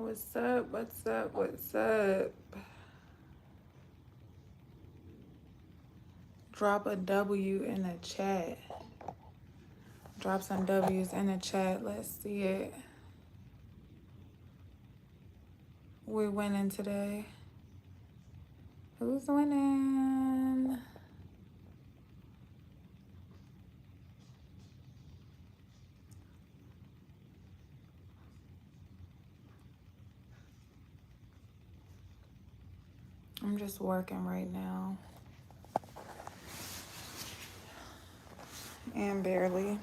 What's up? What's up? What's up? Drop a W in the chat. Drop some W's in the chat. Let's see it. We winning today. Who's winning? I'm just working right now. And barely.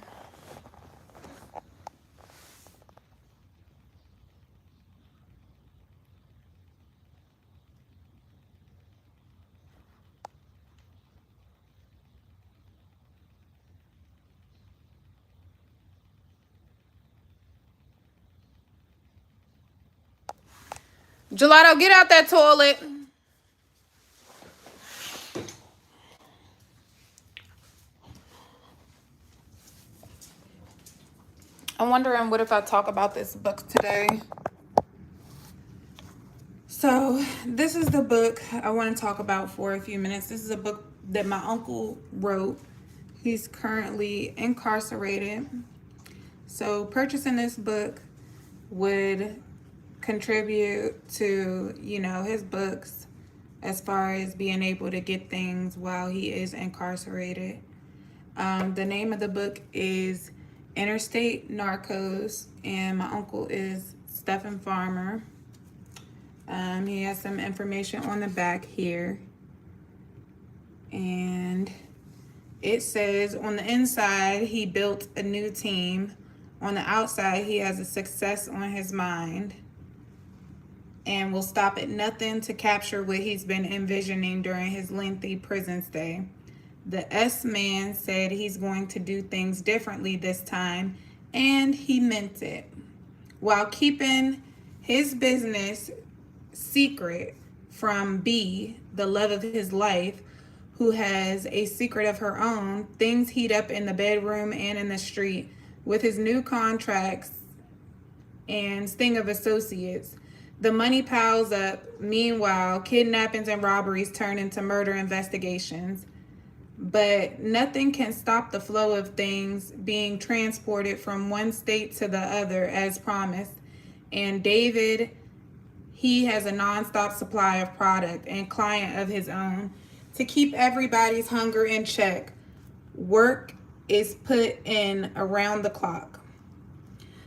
Gelato, get out that toilet. I'm wondering what if I talk about this book today. So this is the book I want to talk about for a few minutes. This is a book that my uncle wrote. He's currently incarcerated. So purchasing this book would contribute to, his books as far as being able to get things while he is incarcerated. The name of the book is Interstate Narcos, and my uncle is Stephen Farmer. He has some information on the back here. And it says on the inside, he built a new team. On the outside, he has a success on his mind and will stop at nothing to capture what he's been envisioning during his lengthy prison stay. The S-Man said he's going to do things differently this time, and he meant it. While keeping his business secret from B, the love of his life, who has a secret of her own, things heat up in the bedroom and in the street with his new contracts and sting of associates. The money piles up. Meanwhile, kidnappings and robberies turn into murder investigations. But nothing can stop the flow of things being transported from one state to the other as promised. And David, he has a nonstop supply of product and client of his own to keep everybody's hunger in check. Work is put in around the clock.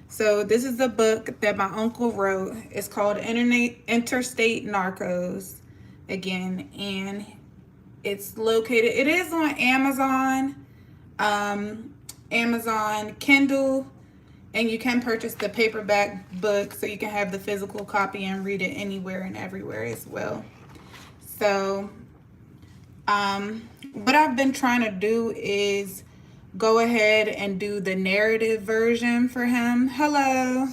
So this is the book that my uncle wrote. It's called Interstate Narcos, again, and it's located, it is on Amazon, Amazon Kindle, and you can purchase the paperback book so you can have the physical copy and read it anywhere and everywhere as well. So what I've been trying to do is go ahead and do the narrative version for him. Hello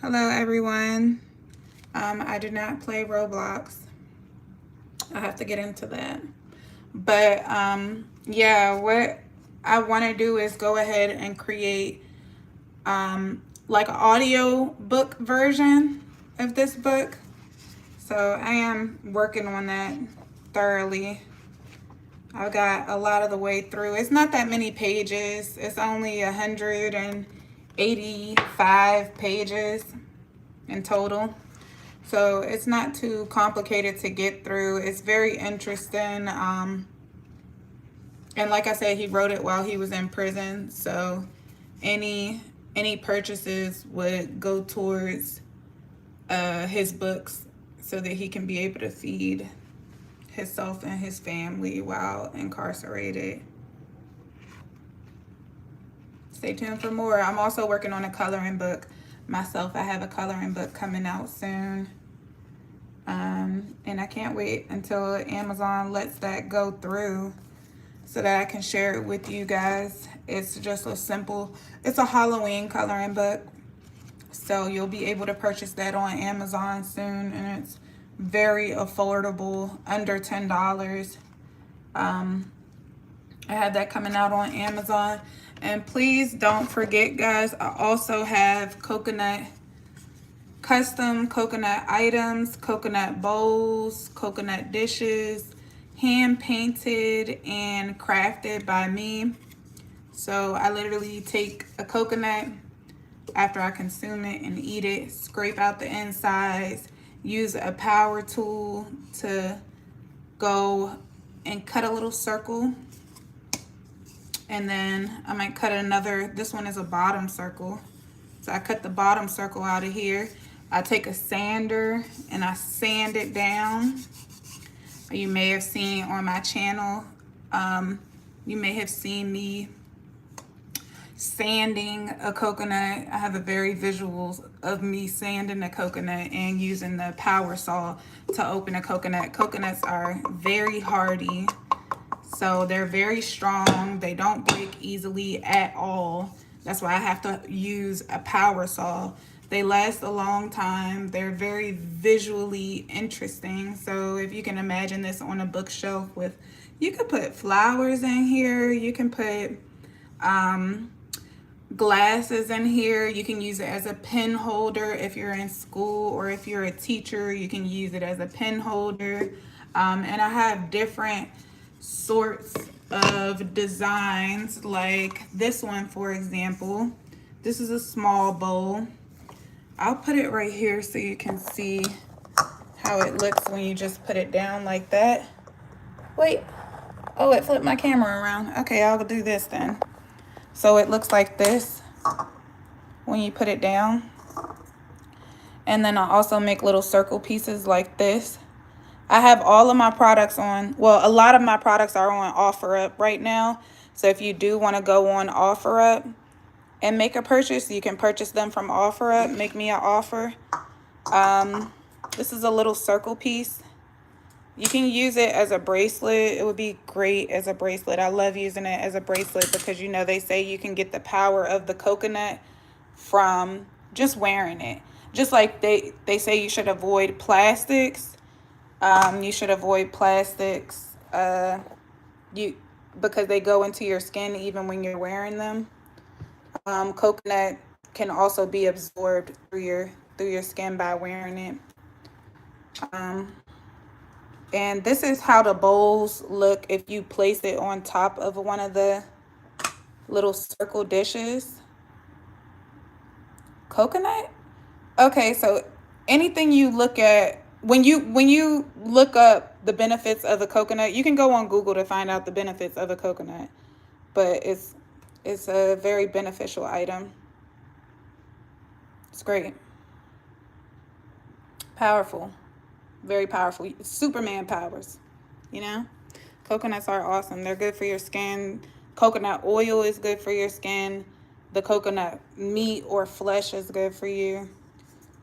everyone. I do not play Roblox. I have to get into that. But yeah, what I want to do is go ahead and create like an audio book version of this book. So I am working on that thoroughly. I've got a lot of the way through. It's not that many pages. It's only 185 pages in total. So it's not too complicated to get through. It's very interesting. And like I said, he wrote it while he was in prison. So any purchases would go towards his books so that he can be able to feed himself and his family while incarcerated. Stay tuned for more. I'm also working on a coloring book myself. I have a coloring book coming out soon. And I can't wait until Amazon lets that go through so that I can share it with you guys. It's just a simple, it's a Halloween coloring book. So you'll be able to purchase that on Amazon soon, and it's very affordable, under $10. I have that coming out on Amazon. And please don't forget, guys, I also have coconut custom coconut items, coconut bowls, coconut dishes, hand painted and crafted by me. So I literally take a coconut after I consume it and eat it, scrape out the insides, use a power tool to go and cut a little circle. And then I might cut another, this one is a bottom circle. So I cut the bottom circle out of here. I take a sander and I sand it down. You may have seen on my channel, you may have seen me sanding a coconut. I have a very visuals of me sanding a coconut and using the power saw to open a coconut. Coconuts are very hardy, so they're very strong. They don't break easily at all. That's why I have to use a power saw. They last a long time. They're very visually interesting. So if you can imagine this on a bookshelf with, you could put flowers in here. You can put glasses in here. You can use it as a pen holder if you're in school, or if you're a teacher, you can use it as a pen holder. And I have different sorts of designs, like this one, for example. This is a small bowl. I'll put it right here so you can see how it looks when you just put it down like that. Wait, oh, it flipped my camera around. Okay, I'll do this then. So it looks like this when you put it down. And then I also make little circle pieces like this. I have all of my products on, well, a lot of my products are on OfferUp right now. So if you do want to go on OfferUp and make a purchase, you can purchase them from OfferUp. Make me an offer. This is a little circle piece. You can use it as a bracelet. It would be great as a bracelet. I love using it as a bracelet because, you know, they say you can get the power of the coconut from just wearing it. Just like they say you should avoid plastics. You should avoid plastics because they go into your skin even when you're wearing them. Coconut can also be absorbed through your skin by wearing it. And this is how the bowls look if you place it on top of one of the little circle dishes. Coconut? Okay, so anything you look at, when you look up the benefits of a coconut, you can go on Google to find out the benefits of a coconut. But it's a very beneficial item. It's great. Powerful. Very powerful. Superman powers, you know? Coconuts are awesome. They're good for your skin. Coconut oil is good for your skin. The coconut meat or flesh is good for you.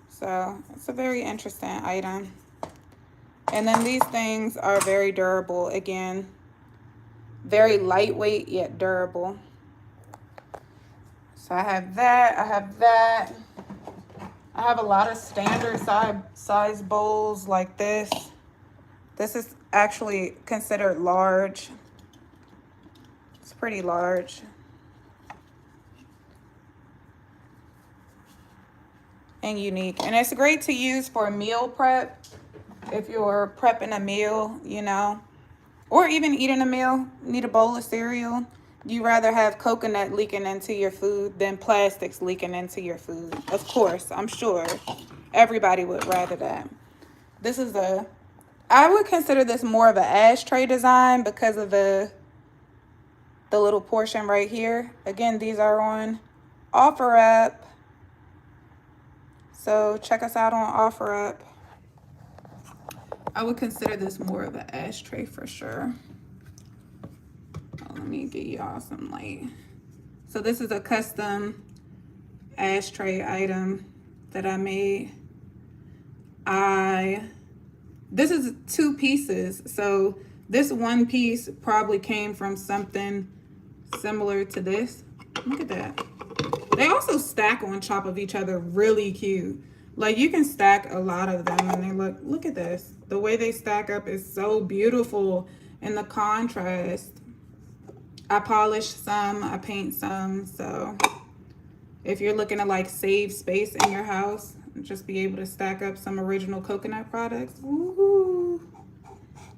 So it's a very interesting item. And then these things are very durable. Again, very lightweight yet durable. So I have that. I have that. I have a lot of standard size bowls like this. This is actually considered large. It's pretty large. And unique. And it's great to use for meal prep. If you're prepping a meal, you know, or even eating a meal, need a bowl of cereal. You rather have coconut leaking into your food than plastics leaking into your food. Of course, I'm sure everybody would rather that. This is I would consider this more of an ashtray design because of the little portion right here. Again, these are on OfferUp. So check us out on OfferUp. I would consider this more of an ashtray for sure. Let me get y'all some light. So this is a custom ashtray item that I made. This is 2 pieces. So this one piece probably came from something similar to this. Look at that. They also stack on top of each other really cute. Like you can stack a lot of them and they look at this. The way they stack up is so beautiful in the contrast. I polish some, I paint some. So if you're looking to like save space in your house, just be able to stack up some original coconut products. Woohoo!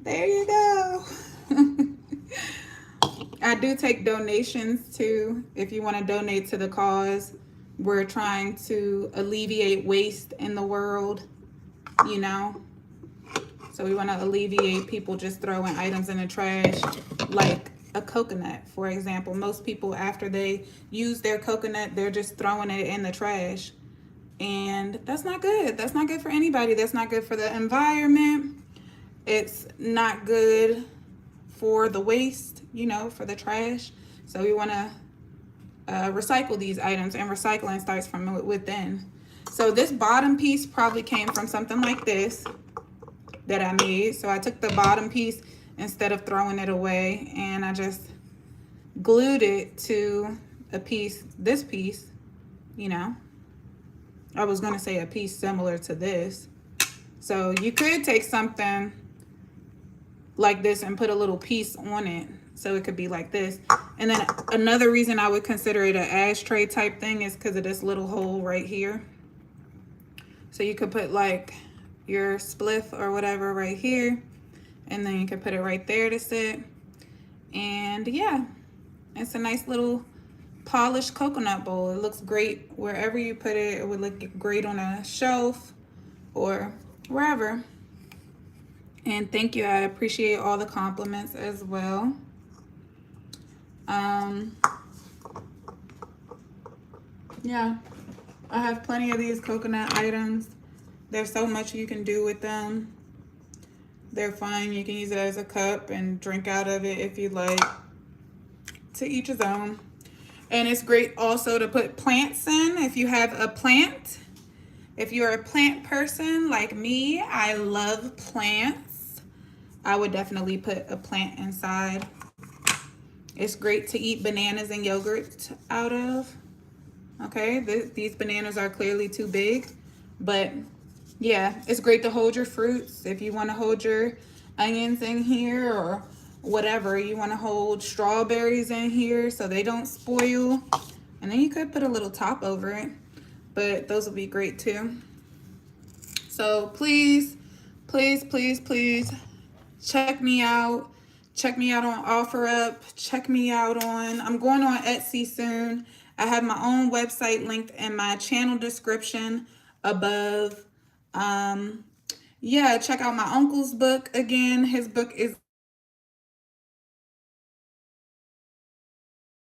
There you go. I do take donations too. If you want to donate to the cause, we're trying to alleviate waste in the world, you know. So we want to alleviate people just throwing items in the trash, like a coconut, for example. Most people, after they use their coconut, they're just throwing it in the trash. And that's not good. That's not good for anybody. That's not good for the environment. It's not good for the waste, you know, for the trash. So we want to recycle these items, and recycling starts from within. So this bottom piece probably came from something like this that I made. So I took the bottom piece instead of throwing it away, and I just glued it to a piece, this piece, you know. I was going to say a piece similar to this. So you could take something like this and put a little piece on it, so it could be like this. And then another reason I would consider it an ashtray type thing is because of this little hole right here. So you could put like your spliff or whatever right here, and then you can put it right there to sit. And yeah, it's a nice little polished coconut bowl. It looks great wherever you put it. It would look great on a shelf or wherever. And thank you. I appreciate all the compliments as well. Yeah, I have plenty of these coconut items. There's so much you can do with them. They're fine. You can use it as a cup and drink out of it if you like. To each his own. And it's great also to put plants in if you have a plant. If you're a plant person like me, I love plants. I would definitely put a plant inside. It's great to eat bananas and yogurt out of. Okay, these bananas are clearly too big, but yeah, it's great to hold your fruits. If you want to hold your onions in here or whatever, you want to hold strawberries in here so they don't spoil. And then you could put a little top over it, but those will be great too. So please, please, please, please check me out. Check me out on OfferUp. Check me out on, I'm going on Etsy soon. I have my own website linked in my channel description above. Yeah, check out my uncle's book again. His book is